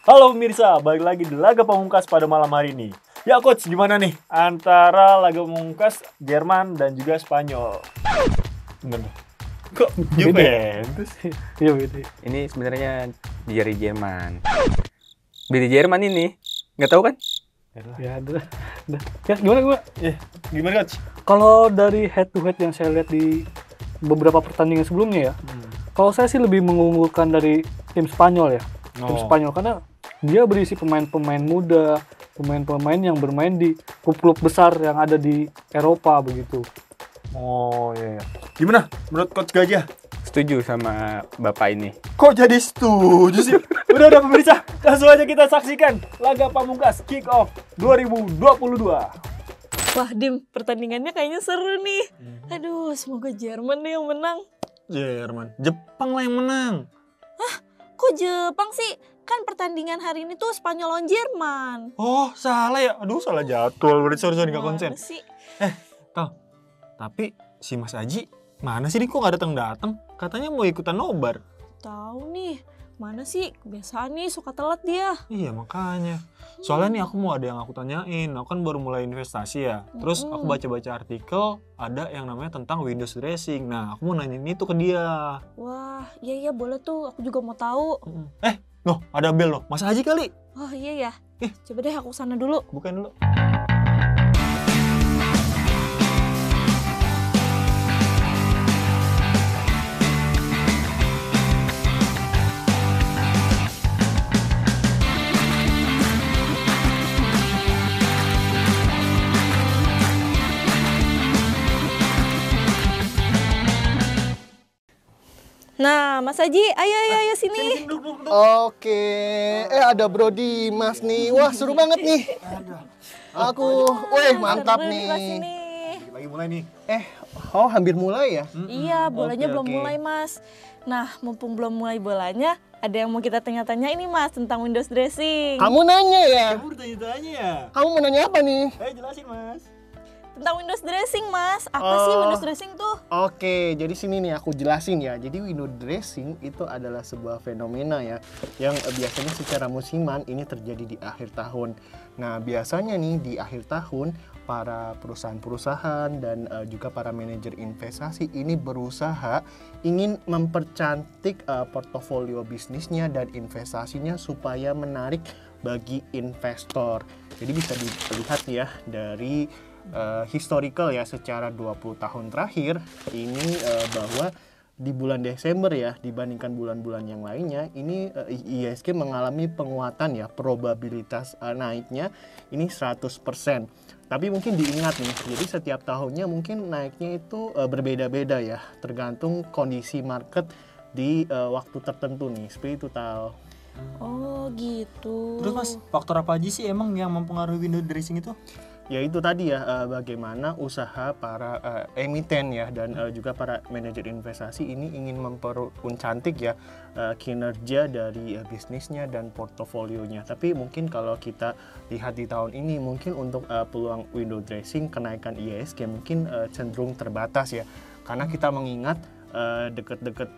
Halo pemirsa, balik lagi di Laga Pamungkas pada malam hari ini. Ya coach, gimana nih antara Laga Pamungkas Jerman dan juga Spanyol? Gimana? Kok Juventus? Iya beda. Ini sebenarnya dari Jerman. Dari Jerman ini, nggak tahu kan? Ya ada. Ya gimana? Gimana coach? Kalau dari head to head yang saya lihat di beberapa pertandingan sebelumnya ya, kalau saya sih lebih mengunggulkan dari tim Spanyol ya. Tim Spanyol karena dia berisi pemain-pemain muda, pemain-pemain yang bermain di klub-klub besar yang ada di Eropa begitu. Oh iya. Gimana menurut coach Gajah? Setuju sama bapak ini. Kok jadi setuju sih? Udah pemirsa, langsung aja kita saksikan Laga Pamungkas Kick Off 2022. Wah Dim, pertandingannya kayaknya seru nih. Aduh, semoga Jerman nih yang menang. Jerman, Jepang lah yang menang. Kok Jepang sih? Kan pertandingan hari ini tuh Spanyol lawan Jerman. Oh salah ya, aduh salah jadwal. Sorry nggak konsen. Mana sih? Tapi si Mas Aji mana sih nih kok nggak datang? Katanya mau ikutan nobar. Tahu nih, mana sih? Kebiasaan nih suka telat dia. Iya makanya. Soalnya nih aku mau ada yang aku tanyain. Aku kan baru mulai investasi ya. Terus aku baca-baca artikel ada yang namanya tentang Windows dressing. Nah aku mau nanyain itu ke dia. Wah, iya boleh tuh. Aku juga mau tahu. Loh ada bel loh. Mas Aji kali. Oh iya ya. Coba deh aku sana dulu. Bukain dulu. Nah, Mas Aji, ayo sini. Oke, ada Bro Dimas nih. Wah, seru banget nih. Mantap Seru nih. kelas ini. Lagi mulai nih. Hampir mulai ya? Iya, bolanya belum oke. mulai, Mas. Nah, mumpung belum mulai bolanya, ada yang mau kita tanya-tanya ini, Mas, tentang Windows dressing. Kamu nanya ya? Kamu bertanya-tanya ya? Kamu mau nanya apa nih? Ayo jelasin Mas. Tentang Windows dressing, Mas. Apa sih Windows dressing tuh? Oke, jadi sini nih aku jelasin ya. Jadi window dressing itu adalah sebuah fenomena ya yang biasanya secara musiman ini terjadi di akhir tahun. Nah, biasanya nih di akhir tahun para perusahaan-perusahaan dan juga para manajer investasi ini berusaha ingin mempercantik portofolio bisnisnya dan investasinya supaya menarik bagi investor. Jadi bisa dilihat ya dari historical ya secara 20 tahun terakhir ini bahwa di bulan Desember ya dibandingkan bulan-bulan yang lainnya ini IHSG mengalami penguatan ya, probabilitas naiknya ini 100%. Tapi mungkin diingat nih, jadi setiap tahunnya mungkin naiknya itu berbeda-beda ya, tergantung kondisi market di waktu tertentu nih, seperti itu Tal. Oh, gitu. Terus Mas, faktor apa aja sih emang yang mempengaruhi window dressing itu? Ya itu tadi ya, bagaimana usaha para emiten ya dan juga para manajer investasi ini ingin mempercantik ya kinerja dari bisnisnya dan portofolionya. Tapi mungkin kalau kita lihat di tahun ini mungkin untuk peluang window dressing kenaikan IHSG mungkin cenderung terbatas ya. Karena kita mengingat deket-deket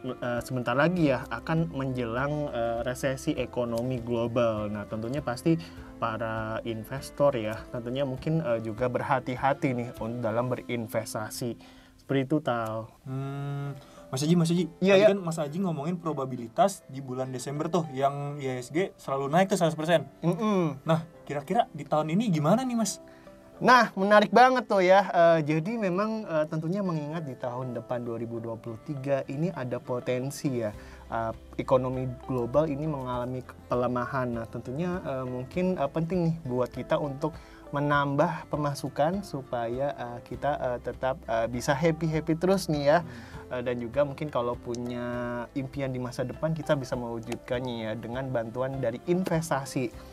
sebentar lagi ya akan menjelang resesi ekonomi global. Nah tentunya pasti para investor ya tentunya mungkin juga berhati-hati nih dalam berinvestasi seperti itu Tal. Mas Haji, Iya. kan Mas Haji ngomongin probabilitas di bulan Desember tuh yang IHSG selalu naik tuh 100%. Nah kira-kira di tahun ini gimana nih Mas? Nah, menarik banget tuh ya. Jadi memang tentunya mengingat di tahun depan 2023 ini ada potensi ya. Ekonomi global ini mengalami pelemahan. Nah, tentunya mungkin penting nih buat kita untuk menambah pemasukan supaya kita tetap bisa happy terus nih ya. Dan juga mungkin kalau punya impian di masa depan kita bisa mewujudkannya ya dengan bantuan dari investasi.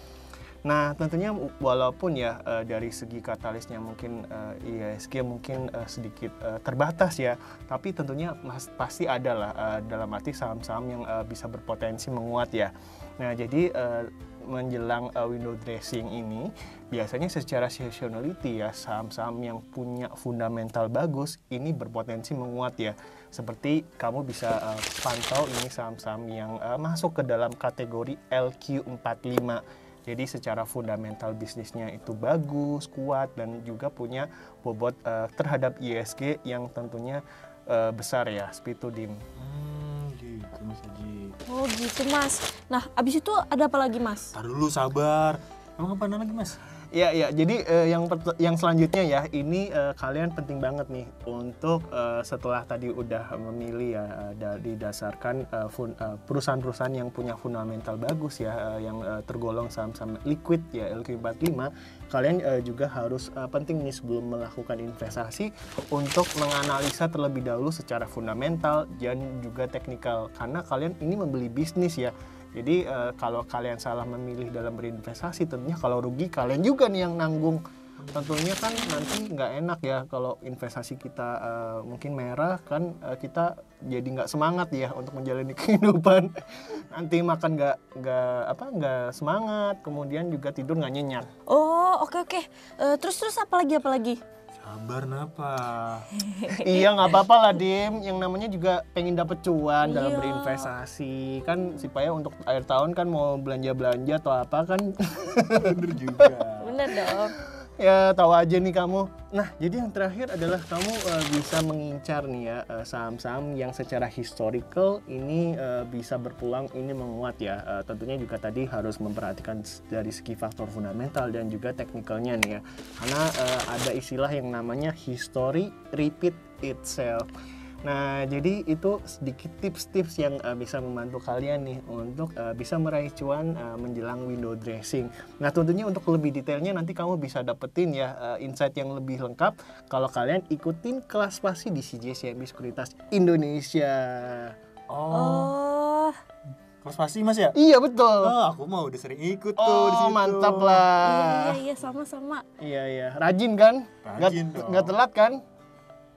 Nah tentunya walaupun ya dari segi katalisnya mungkin IHSG mungkin sedikit terbatas ya, tapi tentunya pasti ada lah dalam arti saham-saham yang bisa berpotensi menguat ya. Nah jadi menjelang window dressing ini, biasanya secara seasonality ya, saham-saham yang punya fundamental bagus ini berpotensi menguat ya. Seperti kamu bisa pantau ini saham-saham yang masuk ke dalam kategori LQ45. Jadi secara fundamental bisnisnya itu bagus, kuat, dan juga punya bobot terhadap ISG yang tentunya besar ya, seperti itu Dim. Gitu Mas Haji. Oh gitu Mas. Nah abis itu ada apa lagi Mas? Tar dulu sabar. Emang apa lagi Mas? Ya, jadi yang selanjutnya ya, ini kalian penting banget nih untuk setelah tadi udah memilih ya, didasarkan perusahaan-perusahaan yang punya fundamental bagus ya, yang tergolong saham-saham liquid ya, LQ45, kalian juga harus penting nih sebelum melakukan investasi untuk menganalisa terlebih dahulu secara fundamental dan juga teknikal, karena kalian ini membeli bisnis ya. Jadi kalau kalian salah memilih dalam berinvestasi, tentunya kalau rugi kalian juga nih yang nanggung. Tentunya kan nanti nggak enak ya kalau investasi kita mungkin merah kan, kita jadi nggak semangat ya untuk menjalani kehidupan. Nanti makan nggak semangat, kemudian juga tidur nggak nyenyak. Oh oke. Terus apa lagi? Sabar napa? Iya nggak apa-apa lah Dim, yang namanya juga pengen dapet cuan dalam Iya. berinvestasi kan, supaya untuk akhir tahun kan mau belanja-belanja atau apa kan. Bener juga. Bener dong. Ya tahu aja nih kamu. Nah jadi yang terakhir adalah kamu bisa mengincar nih ya saham-saham yang secara historical ini bisa berpeluang ini menguat ya. Tentunya juga tadi harus memperhatikan dari segi faktor fundamental dan juga teknikalnya nih ya. Karena ada istilah yang namanya history repeat itself. Nah, jadi itu sedikit tips-tips yang bisa membantu kalian nih untuk bisa meraih cuan menjelang window dressing. Nah, tentunya untuk lebih detailnya nanti kamu bisa dapetin ya insight yang lebih lengkap kalau kalian ikutin kelas pasti di CMB Sekuritas Indonesia. Oh. Kelas pasti Mas ya? Iya, betul. Oh, aku mau udah sering ikut tuh di situ. Mantap lah. Iya sama-sama. Iya. Rajin kan? Rajin dong. Nggak telat kan?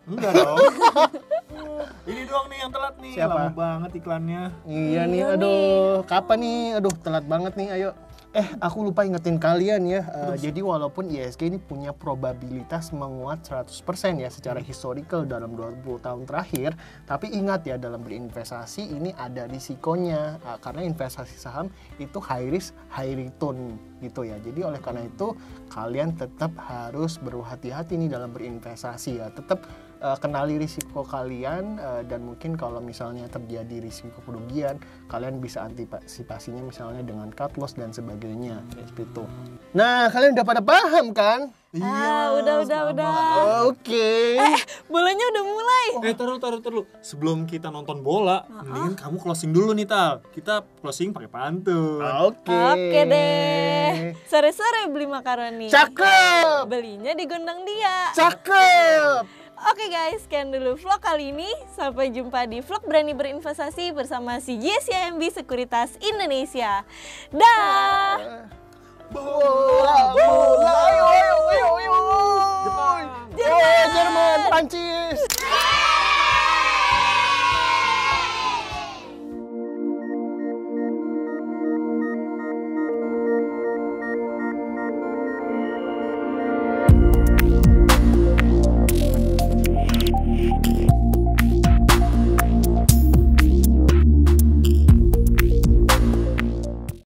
Enggak dong. Ini doang nih yang telat nih. Siapa? Lama banget iklannya. Iya nih, Iya aduh, kapan nih? Aduh, telat banget nih, ayo. Aku lupa ingetin kalian ya. Jadi walaupun ISG ini punya probabilitas menguat 100% ya secara historical dalam 20 tahun terakhir, tapi ingat ya dalam berinvestasi ini ada risikonya. Karena investasi saham itu high risk, high return gitu ya. Jadi oleh karena itu kalian tetap harus berhati-hati nih dalam berinvestasi ya. Tetap kenali risiko kalian dan mungkin kalau misalnya terjadi risiko kerugian, kalian bisa antisipasinya misalnya dengan cut loss dan sebagainya seperti itu. Nah, kalian udah pada paham kan? Udah. Oke. Bolanya udah mulai. Taruh. Sebelum kita nonton bola, mendingan kamu closing dulu nih Tal. Kita closing pakai pantun. Oke deh. Sore-sore beli makaroni. Cakep. Belinya di Gondang Dia. Cakep. Oke guys, sekian dulu vlog kali ini. Sampai jumpa di vlog Berani Berinvestasi bersama CMB Sekuritas Indonesia. Dah. Bola. Ayo. Jerman. Jerman, Prancis.